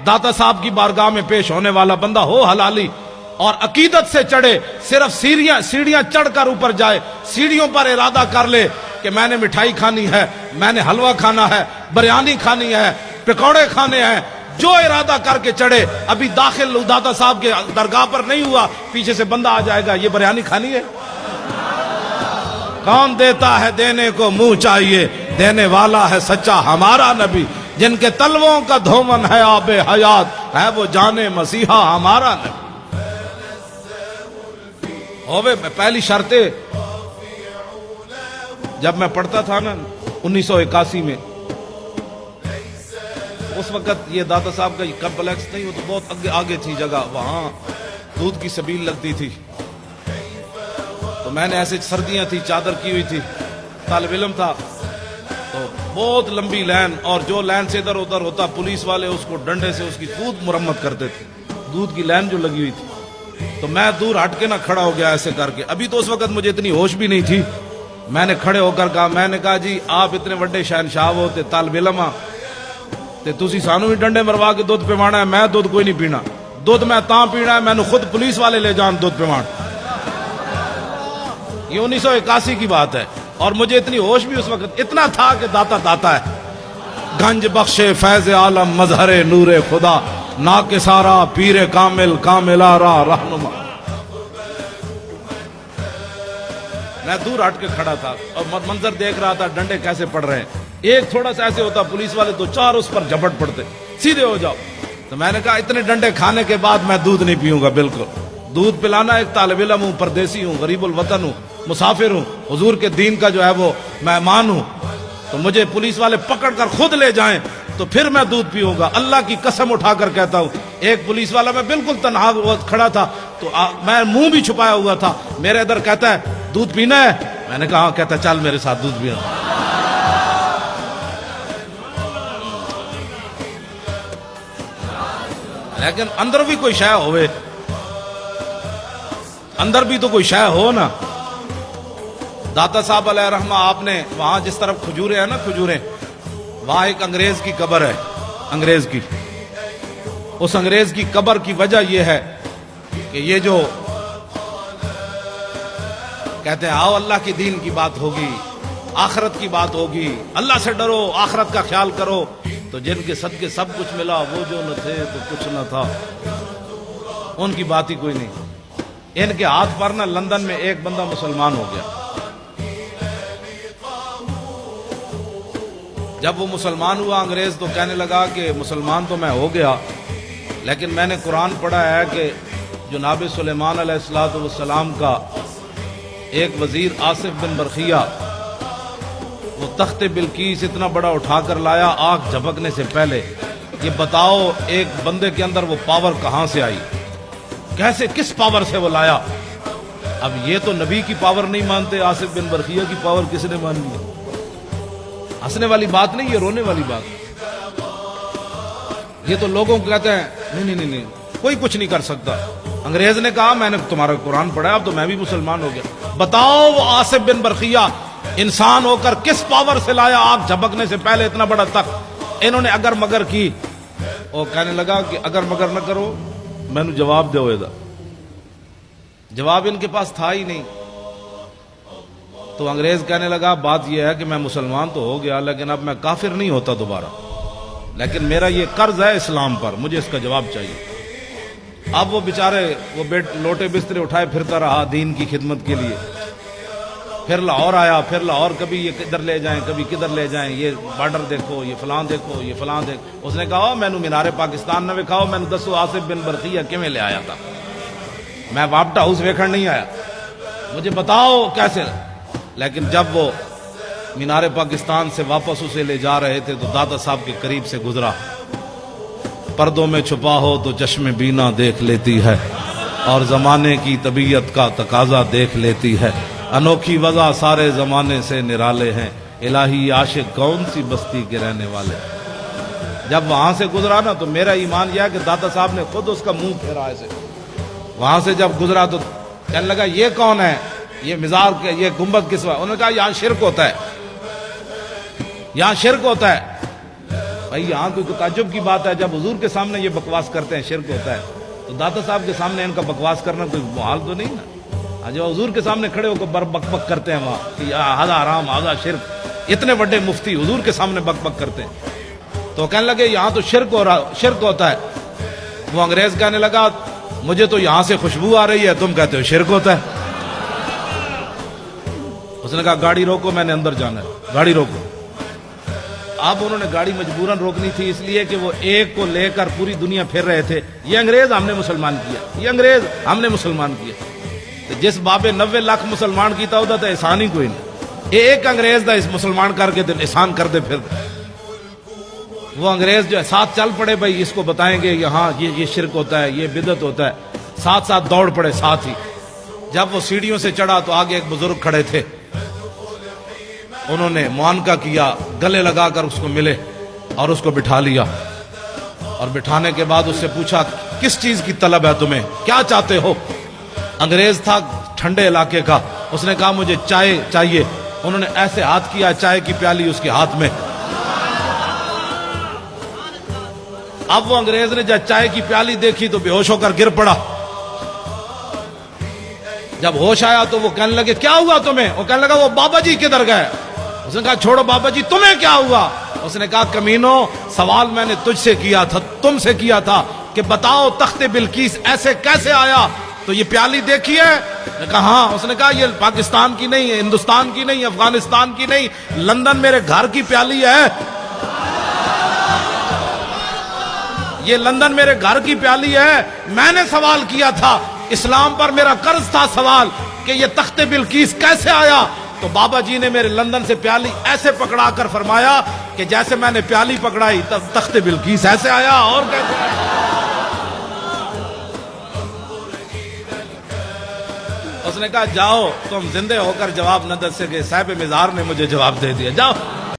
داتا صاحب کی بارگاہ میں پیش ہونے والا بندہ ہو حلالی اور عقیدت سے چڑھے، صرف سیڑھیاں چڑھ کر اوپر جائے، سیڑھیوں پر ارادہ کر لے کہ میں نے مٹھائی کھانی ہے، میں نے حلوہ کھانا ہے، بریانی کھانی ہے، پکوڑے کھانے ہیں، جو ارادہ کر کے چڑھے، ابھی داخل داتا صاحب کے درگاہ پر نہیں ہوا، پیچھے سے بندہ آ جائے گا، یہ بریانی کھانی ہے؟ کون دیتا ہے دینے کو منہ چاہیے، دینے والا ہے سچا ہمارا نبی، جن کے تلووں کا دھومن ہے آب حیات، ہے وہ جانے مسیحا ہمارا نبی۔ ہوئے پہلی شرط جب میں پڑھتا تھا نا 1981 میں، اس وقت یہ داتا صاحب کا یہ کمپلیکس نہیں، وہ تو بہت آگے تھی جگہ، وہاں دودھ کی سبیل لگتی تھی، تو میں نے ایسے سردیاں تھی، چادر کی ہوئی تھی، طالب علم تھا، تو بہت لمبی لائن، اور جو لائن سے ادھر ادھر ہوتا پولیس والے اس کو ڈنڈے سے اس کی دودھ مرمت کرتے تھے، دودھ کی لائن جو لگی ہوئی تھی، تو میں دور ہٹ کے نہ کھڑا ہو گیا ایسے کر کے، ابھی تو اس وقت مجھے اتنی ہوش بھی نہیں تھی، میں نے کھڑے ہو کر کہا، میں نے کہا جی آپ اتنے بڑے شہنشاہ ہوتے طالب علم تے تسی سانو بھی ڈنڈے مروا کے دودھ پیوانا ہے، میں دودھ کوئی نہیں پینا، دودھ میں تاں پینا ہے میں نے خود پولیس والے لے جان دودھ پیوان۔ یہ 1981 کی بات ہے، اور مجھے اتنی ہوش بھی اس وقت اتنا تھا کہ داتا داتا ہے، گنج بخش فیض عالم مظہر نور خدا، نا کے سارا پیر کامل کاملارا رہنما۔ میں دور ہٹ کے کھڑا تھا اور منظر دیکھ رہا تھا ڈنڈے کیسے پڑ رہے ہیں، ایک تھوڑا سا ایسے ہوتا پولیس والے تو چار اس پر جھپٹ پڑتے، سیدھے ہو جاؤ، تو میں نے کہا اتنے ڈنڈے کھانے کے بعد میں دودھ نہیں پیوں گا، بالکل دودھ پلانا، ایک طالب علم ہوں، پردیسی ہوں، غریب الوطن ہوں، مسافر ہوں، حضور کے دین کا جو ہے وہ مہمان ہوں، تو مجھے پولیس والے پکڑ کر خود لے جائیں تو پھر میں دودھ پیوں گا، اللہ کی قسم اٹھا کر کہتا ہوں۔ ایک پولیس والا، میں بالکل تنہا کھڑا تھا تو میں منہ بھی چھپایا ہوا تھا، میرے ادھر کہتا ہے دودھ پینا ہے، میں نے کہا ہاں، کہتا ہے چل میرے ساتھ دودھ پینا۔ لیکن اندر بھی کوئی شے ہوئے، اندر بھی تو کوئی شے ہو نا۔ داتا صاحب علیہ رحمہ، آپ نے وہاں جس طرف کھجورے ہیں نا، کھجورے، وہاں ایک انگریز کی قبر ہے، انگریز کی، اس انگریز کی قبر کی وجہ یہ ہے کہ یہ جو کہتے ہیں آؤ اللہ کی دین کی بات ہوگی، آخرت کی بات ہوگی، اللہ سے ڈرو، آخرت کا خیال کرو، تو جن کے صدقے سب کچھ ملا، وہ جو نہ تھے تو کچھ نہ تھا، ان کی بات ہی کوئی نہیں۔ ان کے ہاتھ پر نا لندن میں ایک بندہ مسلمان ہو گیا، جب وہ مسلمان ہوا انگریز تو کہنے لگا کہ مسلمان تو میں ہو گیا، لیکن میں نے قرآن پڑھا ہے کہ جناب سلیمان علیہ السلام کا ایک وزیر آصف بن برخیہ، وہ تخت بلقیس اتنا بڑا اٹھا کر لایا آنکھ جھپکنے سے پہلے۔ یہ بتاؤ ایک بندے کے اندر وہ پاور کہاں سے آئی، کیسے، کس پاور سے وہ لایا؟ اب یہ تو نبی کی پاور نہیں مانتے، آصف بن برخیہ کی پاور کس نے مانی ہے؟ ہنسنے والی بات نہیں، یہ رونے والی بات۔ یہ تو لوگوں کو کہتے ہیں نہیں نہیں نہیں، کوئی کچھ نہیں کر سکتا۔ انگریز نے کہا میں نے تمہارا قرآن پڑھا، اب تو میں بھی مسلمان ہو گیا۔ بتاؤ وہ آصف بن برخیہ انسان ہو کر کس پاور سے لایا آنکھ جھپکنے سے پہلے اتنا بڑا تخت؟ انہوں نے اگر مگر کی، اور کہنے لگا کہ اگر مگر نہ کرو میں نے جواب دو، جواب ان کے پاس تھا ہی نہیں۔ تو انگریز کہنے لگا بات یہ ہے کہ میں مسلمان تو ہو گیا، لیکن اب میں کافر نہیں ہوتا دوبارہ، لیکن میرا یہ قرض ہے اسلام پر، مجھے اس کا جواب چاہیے۔ اب وہ بیچارے وہ لوٹے بسترے اٹھائے پھرتا رہا دین کی خدمت کے لیے، پھر لاہور آیا، پھر لاہور کبھی یہ کدھر لے جائیں کبھی کدھر لے جائیں، یہ بارڈر دیکھو، یہ فلاں دیکھو، یہ فلاں دیکھو۔ اس نے کہا میں مینار پاکستان نہ وکھاؤ، میں نے دسو آصف بن برخیہ کیویں لے آیا تھا، میں واپٹا ہاؤس ویکھن نہیں آیا، مجھے بتاؤ کیسے۔ لیکن جب وہ مینار پاکستان سے واپس اسے لے جا رہے تھے تو داتا صاحب کے قریب سے گزرا، پردوں میں چھپا ہو تو چشم بینا دیکھ لیتی ہے، اور زمانے کی طبیعت کا تقاضا دیکھ لیتی ہے، انوکھی وضع سارے زمانے سے نرالے ہیں، الہی عاشق کون سی بستی کے رہنے والے۔ جب وہاں سے گزرا نا تو میرا ایمان یہ ہے کہ داتا صاحب نے خود اس کا منہ پھیرا ایسے، وہاں سے جب گزرا تو کہنے لگا یہ کون ہے، یہ مزار کے یہ گنبد کس وقت؟ انہوں نے کہا یہاں شرک ہوتا ہے، یہاں شرک ہوتا ہے۔ بھائی یہاں کوئی تعجب کی بات ہے، جب حضور کے سامنے یہ بکواس کرتے ہیں شرک ہوتا ہے، تو داتا صاحب کے سامنے ان کا بکواس کرنا کوئی محال تو نہیں نا؟ جو حضور کے سامنے کھڑے ہو کر بک بک کرتے ہیں وہاں کہ ہذا حرام ہذا شرک، اتنے بڑے مفتی حضور کے سامنے بک بک کرتے ہیں، تو کہنے لگے یہاں تو شرک ہوتا ہے۔ وہ انگریز کہنے لگا مجھے تو یہاں سے خوشبو آ رہی ہے، تم کہتے ہو شرک ہوتا ہے۔ اس نے کہا گاڑی روکو، میں نے اندر جانا ہے، گاڑی روکو۔ اب انہوں نے گاڑی مجبوراً روکنی تھی، اس لیے کہ وہ ایک کو لے کر پوری دنیا پھر رہے تھے، یہ انگریز ہم نے مسلمان کیا، یہ انگریز ہم نے مسلمان کیا۔ تو جس بابے 90 لاکھ مسلمان کیتا ہوتا تھا احسان ہی کوئی نہیں، ایک انگریز دا اس مسلمان کر کے احسان کر دے پھر۔ وہ انگریز جو ہے ساتھ چل پڑے، بھائی اس کو بتائیں گے یہاں یہ شرک ہوتا ہے، یہ بدعت ہوتا ہے، ساتھ ساتھ دوڑ پڑے ساتھ ہی۔ جب وہ سیڑھیوں سے چڑھا تو آگے ایک بزرگ کھڑے تھے، انہوں نے معانقہ کیا، گلے لگا کر اس کو ملے اور اس کو بٹھا لیا، اور بٹھانے کے بعد اس سے پوچھا کس چیز کی طلب ہے تمہیں، کیا چاہتے ہو؟ انگریز تھا ٹھنڈے علاقے کا، اس نے کہا مجھے چائے چاہیے۔ انہوں نے ایسے ہاتھ کیا، چائے کی پیالی اس کے ہاتھ میں۔ اب وہ انگریز نے جب چائے کی پیالی دیکھی تو بے ہوش ہو کر گر پڑا۔ جب ہوش آیا تو وہ کہنے لگے کیا ہوا تمہیں؟ وہ کہنے لگا وہ بابا جی کدھر گئے؟ اس نے کہا چھوڑو بابا جی، تمہیں کیا ہوا؟ اس نے کہا کمینو، سوال میں نے تجھ سے کیا تھا، تم سے کیا تھا کہ بتاؤ تخت بلقیس ایسے کیسے آیا؟ تو یہ پیالی دیکھی ہے؟ نے کہا ہاں۔ اس نے کہا یہ پاکستان کی نہیں ہے، ہندوستان کی نہیں، افغانستان کی نہیں، لندن میرے گھر کی پیالی ہے، یہ لندن میرے گھر کی پیالی ہے۔ میں نے سوال کیا تھا، اسلام پر میرا قرض تھا سوال کہ یہ تخت بلقیس کیسے آیا؟ تو بابا جی نے میرے لندن سے پیالی ایسے پکڑا کر فرمایا کہ جیسے میں نے پیالی پکڑائی تخت بلقیس ایسے آیا، اور کیسے آیا؟ اس نے کہا جاؤ تم زندے ہو کر جواب نہ دے سکے، صاحب مزار نے مجھے جواب دے دیا، جاؤ۔